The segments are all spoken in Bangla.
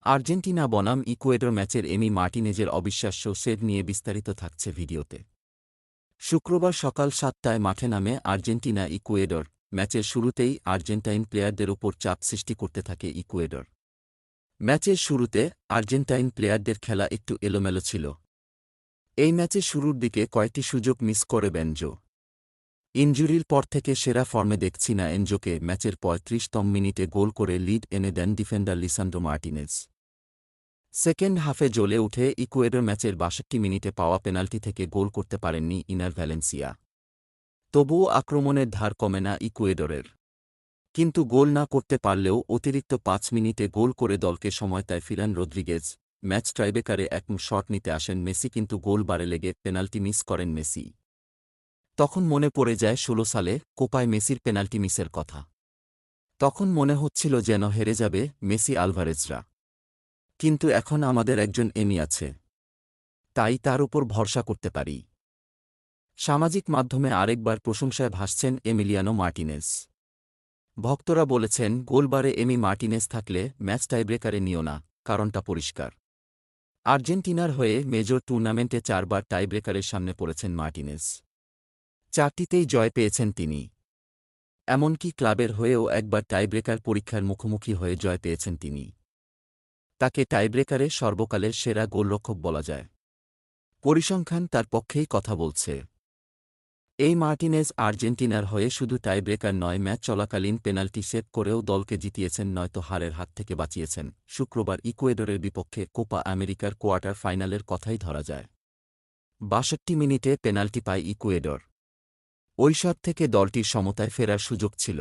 আর্জেন্টিনা বনাম ইকুয়েডর ম্যাচের এমি মার্টিনেজের অবিশ্বাস্য সেভ নিয়ে বিস্তারিত থাকছে ভিডিওতে। শুক্রবার সকাল ৭টায় মাঠে নামে আর্জেন্টিনা ইকুয়েডর। ম্যাচের শুরুতেই আর্জেন্টাইন প্লেয়ারদের ওপর চাপ সৃষ্টি করতে থাকে ইকুয়েডর। ম্যাচের শুরুতে আর্জেন্টাইন প্লেয়ারদের খেলা একটু এলোমেলো ছিল। এই ম্যাচের শুরুর দিকে কয়েকটি সুযোগ মিস করে এনজো। ইনজুরির পর থেকে সেরা ফর্মে দেখছি না এনজোকে। ম্যাচের ৩৫তম মিনিটে গোল করে লিড এনে দেন ডিফেন্ডার লিসান্ড্রো মার্টিনেজ। সেকেন্ড হাফে জ্বলে উঠে ইকুয়েডর ম্যাচের ৬২ মিনিটে পাওয়া পেনাল্টি থেকে গোল করতে পারেননি ইনার ভ্যালেন্সিয়া। তবুও আক্রমণের ধার কমে না ইকুয়েডরের। কিন্তু গোল না করতে পারলেও অতিরিক্ত ৫ মিনিটে গোল করে দলকে সময়তায় ফিরান রদ্রিগেজ। ম্যাচ টাইব্রেকারে এক শট নিতে আসেন মেসি, কিন্তু গোল বারে লেগে পেনাল্টি মিস করেন মেসি। তখন মনে পড়ে যায় ১৬ সালে কোপায় মেসির পেনাল্টি মিসের কথা। তখন মনে হচ্ছিল যেন হেরে যাবে মেসি আলভারেজরা। কিন্তু এখন আমাদের একজন এমি আছে, তাই তার উপর ভরসা করতে পারি। সামাজিক মাধ্যমে আরেকবার প্রশংসায় ভাসছেন এমিলিয়ানো মার্টিনেজ। ভক্তরা বলেছেন, গোলবারে এমি মার্টিনেজ থাকলে ম্যাচ টাইব্রেকারে নিও না। কারণটা পরিষ্কার। আর্জেন্টিনার হয়ে মেজর টুর্নামেন্টে ৪ বার টাইব্রেকারের সামনে পড়েছেন মার্টিনেজ। ৪টিতেই জয় পেয়েছেন তিনি। এমনকি ক্লাবের হয়েও একবার টাইব্রেকার পরীক্ষার মুখোমুখি হয়ে জয় পেয়েছেন তিনি। তাকে টাইব্রেকারে সর্বকালের সেরা গোলরক্ষক বলা যায়। পরিসংখ্যান তার পক্ষেই কথা বলছে। এই মার্টিনেজ আর্জেন্টিনার হয়ে শুধু টাইব্রেকার নয়, ম্যাচ চলাকালীন পেনাল্টি সেভ করেও দলকে জিতিয়েছেন, নয়তো হারের হাত থেকে বাঁচিয়েছেন। শুক্রবার ইকুয়েডরের বিপক্ষে কোপা আমেরিকার কোয়ার্টার ফাইনালের কথাই ধরা যায়। ৬২ মিনিটে পেনাল্টি পায় ইকুয়েডর। ওই শট থেকে দলটির সমতায় ফেরার সুযোগ ছিল,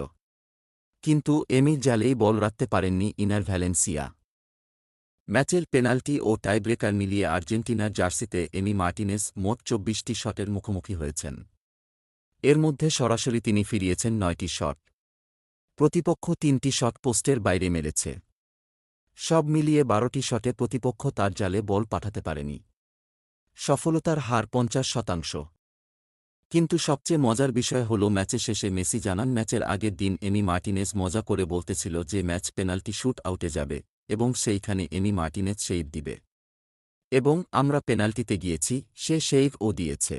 কিন্তু এমির জালেই বল রাখতে পারেননি ইনার ভ্যালেন্সিয়া। ম্যাচের পেনাল্টি ও টাইব্রেকার মিলিয়ে আর্জেন্টিনার জার্সিতে এমি মার্টিনেজ মোট ২৪টি শটের মুখোমুখি হয়েছেন। এর মধ্যে সরাসরি তিনি ফিরিয়েছেন ৯টি শট। প্রতিপক্ষ ৩টি শট পোস্টের বাইরে মেরেছে। সব মিলিয়ে ১২টি শটে প্রতিপক্ষ তার জালে বল পাঠাতে পারেনি। সফলতার হার ৫০%। কিন্তু সবচেয়ে মজার বিষয় হল, ম্যাচের শেষে মেসি জানান, ম্যাচের আগের দিন এমি মার্টিনেজ মজা করে বলতেছিল যে ম্যাচ পেনাল্টি শুট আউটে যাবে এবং সেইখানে এমি মার্টিনেজ সেভ দিবে। এবং আমরা পেনাল্টিতে গিয়েছি, সে সেভ ও দিয়েছে।